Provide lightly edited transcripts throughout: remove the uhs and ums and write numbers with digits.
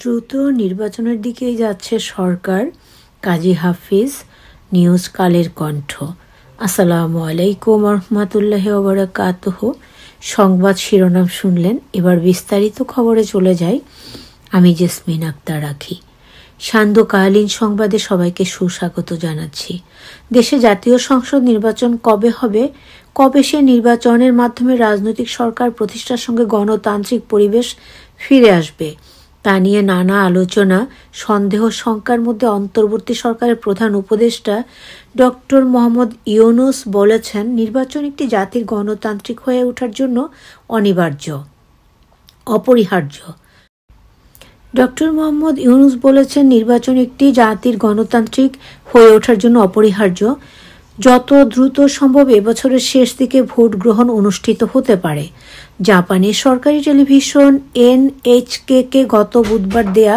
দ্রুত নির্বাচনের দিকেই যাচ্ছে সরকার। কাজী হাফিজ, নিউজ কালের কণ্ঠ। আসসালামু আলাইকুম রহমতুল্লাহি ওয়া বারাকাতুহু। সংবাদ শিরোনাম শুনলেন, এবার বিস্তারিত খবরে চলে যাই। আমি জেসমিন আক্তার রাখি। সান্ধ্যকালীন সংবাদে সবাইকে সুস্বাগত জানাচ্ছি। দেশে জাতীয় সংসদ নির্বাচন কবে হবে, কবে সে নির্বাচনের মাধ্যমে রাজনৈতিক সরকার প্রতিষ্ঠার সঙ্গে গণতান্ত্রিক পরিবেশ ফিরে আসবে, তা নিয়ে নানা আলোচনা, সন্দেহ, শঙ্কার মধ্যে অন্তর্বর্তী সরকারের প্রধান উপদেষ্টা ডক্টর মোহাম্মদ ইউনূস বলেছেন, নির্বাচন একটি জাতির গণতান্ত্রিক হয়ে ওঠার জন্য অপরিহার্য। ডক্টর মোহাম্মদ ইউনূস বলেছেন, নির্বাচন একটি জাতির গণতান্ত্রিক হয়ে ওঠার জন্য অপরিহার্য। যত দ্রুত সম্ভব এবছরের শেষ দিকে ভোট গ্রহণ অনুষ্ঠিত হতে পারে। জাপানের সরকারি টেলিভিশন NHK-কে গত বুধবার দেয়া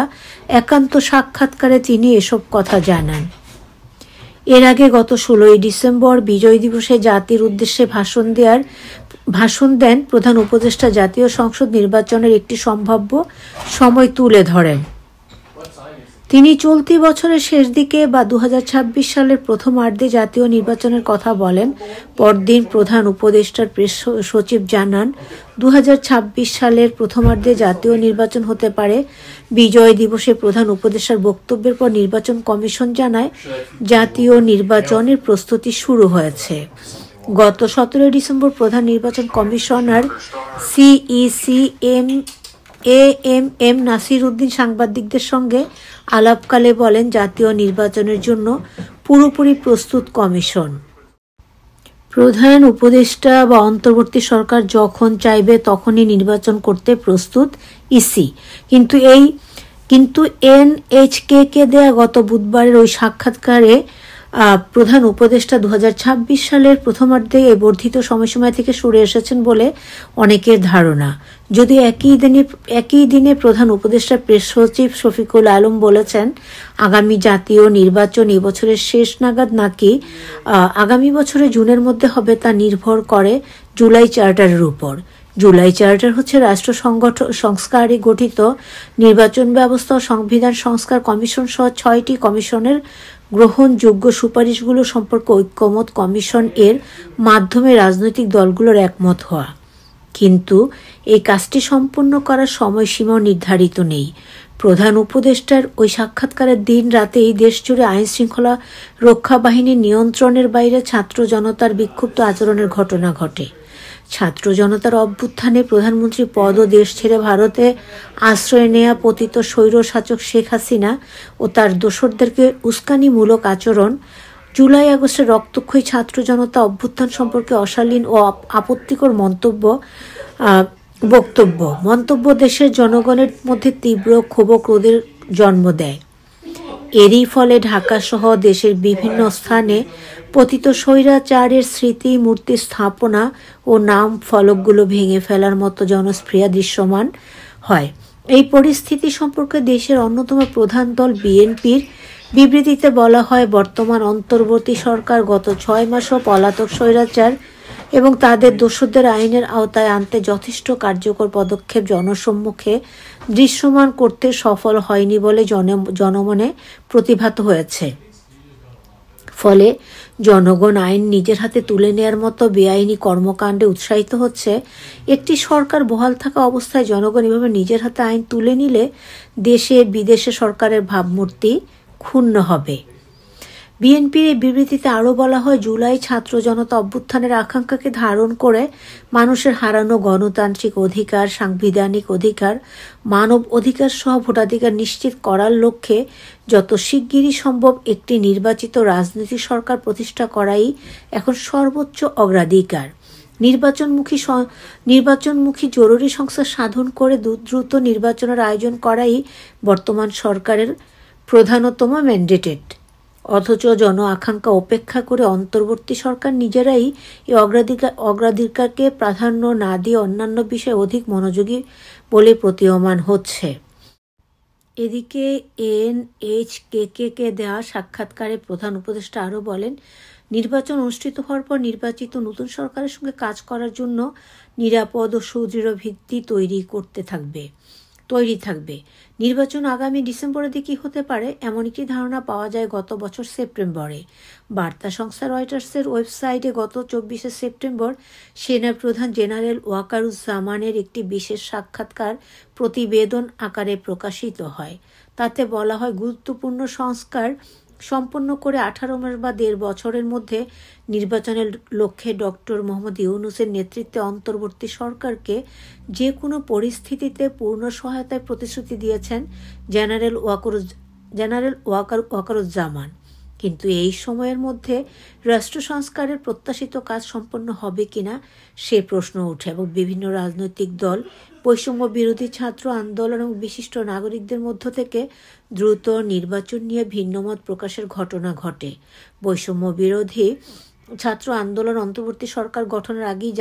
একান্ত সাক্ষাৎকারে তিনি এসব কথা জানান। এর আগে গত 16 ডিসেম্বর বিজয় দিবসে জাতির উদ্দেশ্যে ভাষণ দেন প্রধান উপদেষ্টা। জাতীয় সংসদ নির্বাচনের একটি সম্ভাব্য সময় তুলে ধরেন। তিনি চলতি বছরের শেষ দিকে বা 2026 সালের প্রথমার্ধে জাতীয় নির্বাচনের কথা বলেন। পরদিন প্রধান উপদেষ্টার প্রেস সচিব জানান, 2026 সালের প্রথমার্ধে জাতীয় নির্বাচন হতে পারে। বিজয় দিবসে প্রধান উপদেষ্টার বক্তব্যের পর নির্বাচন কমিশন জানায়, জাতীয় নির্বাচনের প্রস্তুতি শুরু হয়েছে। গত 17 ডিসেম্বর প্রধান নির্বাচন কমিশনার CEC-AM নাসির উদ্দিন সাংবাদিকদের সঙ্গে আলাপকালে বলেন, জাতীয় নির্বাচনের জন্য পুরোপুরি প্রস্তুত কমিশন। প্রধান উপদেষ্টা বা অন্তর্বর্তী সরকার যখন চাইবে তখনই নির্বাচন করতে প্রস্তুত ইসি। কিন্তু NHK-কে দেয়া গত বুধবারের ওই সাক্ষাৎকারে প্রধান উপদেষ্টা 2026 সালের প্রথমার্ধে এই বর্ধিত সময়সীমা থেকে সরে এসেছেন বলে অনেকের ধারণা। যদিও একই দিনে প্রধান উপদেষ্টা প্রেস সচিব শফিকুল আলম বলেছেন, আগামী জাতীয় নির্বাচন এবছরের শেষ নাগাদ নাকি আগামী বছরের জুনের মধ্যে হবে তা নির্ভর করে জুলাই চার্টারের উপর। জুলাই চার্টার হচ্ছে রাষ্ট্র সংস্কারে গঠিত নির্বাচন ব্যবস্থা ও সংবিধান সংস্কার কমিশন সহ 6টি কমিশনের গ্রহণযোগ্য সুপারিশগুলো সম্পর্কে ঐক্যমত কমিশন এর মাধ্যমে রাজনৈতিক দলগুলোর একমত হওয়া। কিন্তু এই কাজটি সম্পন্ন করার সময়সীমাও নির্ধারিত নেই। প্রধান উপদেষ্টার ওই সাক্ষাৎকারের দিন রাতেই দেশজুড়ে আইন শৃঙ্খলা রক্ষা বাহিনীর নিয়ন্ত্রণের বাইরে ছাত্র জনতার বিক্ষুব্ধ আচরণের ঘটনা ঘটে। ছাত্র জনতার অভ্যুত্থানে প্রধানমন্ত্রী পদ ও দেশ ছেড়ে ভারতে আশ্রয় নেয়া পতিত স্বৈরশাসক শেখ হাসিনা ও তার দোসরদেরকে উস্কানিমূলক আচরণ, জুলাই আগস্টের রক্তক্ষয়ী ছাত্র জনতা অভ্যুত্থান সম্পর্কে অশালীন ও আপত্তিকর মন্তব্য দেশের জনগণের মধ্যে তীব্র ক্ষোভ ও ক্রোধের জন্ম দেয়। এরই ফলে ঢাকাসহ দেশের বিভিন্ন স্থানে পতিত স্বৈরাচারের স্মৃতি মূর্তি স্থাপনা ও নাম ফলকগুলো ভেঙে ফেলার মতো জনস্প্রিয়া দৃশ্যমান হয়। এই পরিস্থিতি সম্পর্কে দেশের অন্যতম প্রধান দল বিএনপির বিবৃতিতে বলা হয়, বর্তমান অন্তর্বর্তী সরকার গত 6 মাসও পলাতক স্বৈরাচার এবং তাদের দোষরদের আইনের আওতায় আনতে যথেষ্ট কার্যকর পদক্ষেপ জনসম্মুখে দৃশ্যমান করতে সফল হয়নি বলে জনমনে প্রতিভাত হয়েছে। ফলে জনগণ আইন নিজের হাতে তুলে নেয়ার মতো বেআইনি কর্মকাণ্ডে উৎসাহিত হচ্ছে। একটি সরকার বহাল থাকা অবস্থায় জনগণ এভাবে নিজের হাতে আইন তুলে নিলে দেশে বিদেশে সরকারের ভাবমূর্তি ক্ষুণ্ণ হবে। বিএনপির এই বিবৃতিতে আরও বলা হয়, জুলাই ছাত্র জনতা অভ্যুত্থানের আকাঙ্ক্ষাকে ধারণ করে মানুষের হারানো গণতান্ত্রিক অধিকার, সাংবিধানিক অধিকার, মানব অধিকার সহ ভোটাধিকার নিশ্চিত করার লক্ষ্যে যত শিগগিরই সম্ভব একটি নির্বাচিত রাজনৈতিক সরকার প্রতিষ্ঠা করাই এখন সর্বোচ্চ অগ্রাধিকার। নির্বাচনমুখী জরুরি সংস্কার সাধন করে দ্রুত নির্বাচনের আয়োজন করাই বর্তমান সরকারের প্রধানতম ম্যান্ডেটেড। অথচ জন আকাঙ্ক্ষা উপেক্ষা করে অন্তর্বর্তী সরকার নিজেরাই এই অগ্রাধিকারকে প্রাধান্য না দিয়ে অন্যান্য বিষয়ে অধিক মনোযোগী বলে প্রতীয়মান হচ্ছে। এদিকে NHK-কে দেওয়া সাক্ষাৎকারে প্রধান উপদেষ্টা আরও বলেন, নির্বাচন অনুষ্ঠিত হওয়ার পর নির্বাচিত নতুন সরকারের সঙ্গে কাজ করার জন্য নিরাপদ ও সুদৃঢ় ভিত্তি তৈরি করতে থাকবে। তৈরি থাকবে। নির্বাচন আগামী ডিসেম্বরের দিকে হতে পারে এমন একটি ধারণা পাওয়া যায় গত বছর সেপ্টেম্বরে। বার্তা সংস্থা রয়টার্সের ওয়েবসাইটে গত 24শে সেপ্টেম্বর সেনাপ্রধান জেনারেল ওয়াকারুজ্জামানের একটি বিশেষ সাক্ষাৎকার প্রতিবেদন আকারে প্রকাশিত হয়। তাতে বলা হয়, গুরুত্বপূর্ণ সংস্কার সম্পন্ন করে 18 মাস বা 1.5 বছরের মধ্যে নির্বাচনের লক্ষ্যে ডক্টর মোহাম্মদ ইউনূসের নেতৃত্বে অন্তর্বর্তী সরকারকে যে কোনো পরিস্থিতিতে পূর্ণ সহায়তায় প্রতিশ্রুতি দিয়েছেন জেনারেল ওয়াকারুজ্জামান। কিন্তু এই সময়ের মধ্যে রাষ্ট্র সংস্কারের প্রত্যাশিত কাজ সম্পন্ন হবে কিনা সে প্রশ্ন ওঠে এবং বিভিন্ন রাজনৈতিক দল, বৈষম্য বিরোধী ছাত্র আন্দোলন এবং বিশিষ্ট নাগরিকদের মধ্য থেকে দ্রুত নির্বাচন নিয়ে ভিন্নমত প্রকাশের ঘটনা ঘটে। বৈষম্য বিরোধী ছাত্র আন্দোলন অন্তর্বর্তী সরকার গঠনের আগেই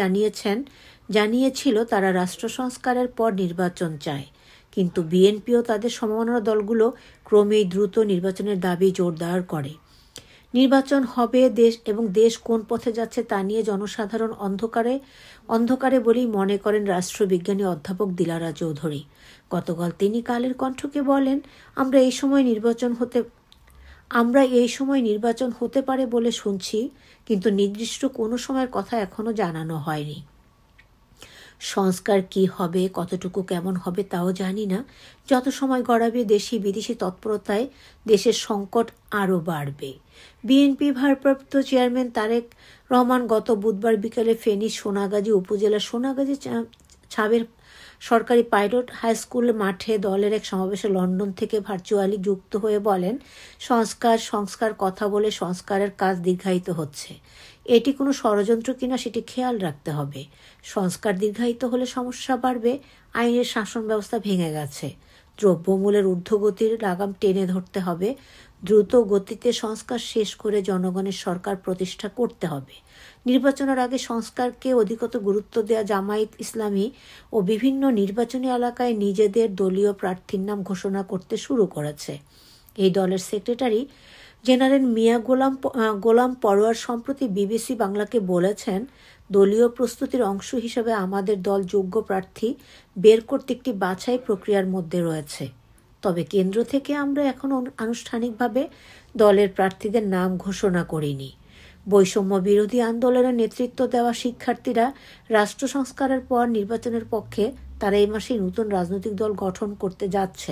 জানিয়েছিল তারা রাষ্ট্র সংস্কারের পর নির্বাচন চায়। কিন্তু বিএনপিও তাদের সমমনা দলগুলো ক্রমেই দ্রুত নির্বাচনের দাবি জোরদার করে। নির্বাচন হবে দেশ কোন পথে যাচ্ছে তা নিয়ে জনসাধারণ অন্ধকারে বলেই মনে করেন রাষ্ট্রবিজ্ঞানী অধ্যাপক দিলারা চৌধুরী। গতকাল তিনি কালের কণ্ঠকে বলেন, আমরা এই সময় নির্বাচন হতে পারে বলে শুনছি, কিন্তু নির্দিষ্ট কোনো সময়ের কথা এখনো জানানো হয়নি। সংস্কার কি হবে, কতটুকু কেমন হবে তাও জানি না। যত সময় গড়াবে দেশি বিদেশি তৎপরতায় দেশের সংকট আরও বাড়বে। বিএনপি ভারপ্রাপ্ত চেয়ারম্যান তারেক রহমান গত বুধবার বিকেলে ফেনীর সোনাগাজী উপজেলার সোনাগাজী ছাবের সরকারি পাইলট হাই স্কুল মাঠে দলের এক সমাবেশে লন্ডন থেকে ভার্চুয়ালি যুক্ত হয়ে বলেন, সংস্কার কথা বলে সংস্কারের কাজ দীর্ঘায়িত হচ্ছে। এটি কোনো ষড়যন্ত্র কিনা সেটি খেয়াল রাখতে হবে। সংস্কার দীর্ঘায়িত হলে সমস্যা বাড়বে। আইনের শাসন ব্যবস্থা ভেঙে গেছে। দ্রব্যমূল্যের ঊর্ধ্বগতির লাগাম টেনে ধরতে হবে। দ্রুত গতিতে সংস্কার শেষ করে জনগণের সরকার প্রতিষ্ঠা করতে হবে। নির্বাচনের আগে সংস্কারকে অধিকতর গুরুত্ব দেওয়া জামায়াত ইসলামী ও বিভিন্ন নির্বাচনী এলাকায় নিজেদের দলীয় প্রার্থীর নাম ঘোষণা করতে শুরু করেছে। এই দলের সেক্রেটারি জেনারেল মিয়া গোলাম পরোয়ার সম্প্রতি বিবিসি বাংলাকে বলেছেন, দলীয় প্রস্তুতির অংশ হিসেবে আমাদের দল যোগ্য প্রার্থী বের করতে একটি বাছাই প্রক্রিয়ার মধ্যে রয়েছে। তবে কেন্দ্র থেকে আমরা এখনও আনুষ্ঠানিকভাবে দলের প্রার্থীদের নাম ঘোষণা করিনি। বৈষম্য বিরোধী আন্দোলনের নেতৃত্ব দেওয়া শিক্ষার্থীরা রাষ্ট্র সংস্কারের পর নির্বাচনের পক্ষে। তারা এই মাসেই নতুন রাজনৈতিক দল গঠন করতে যাচ্ছে।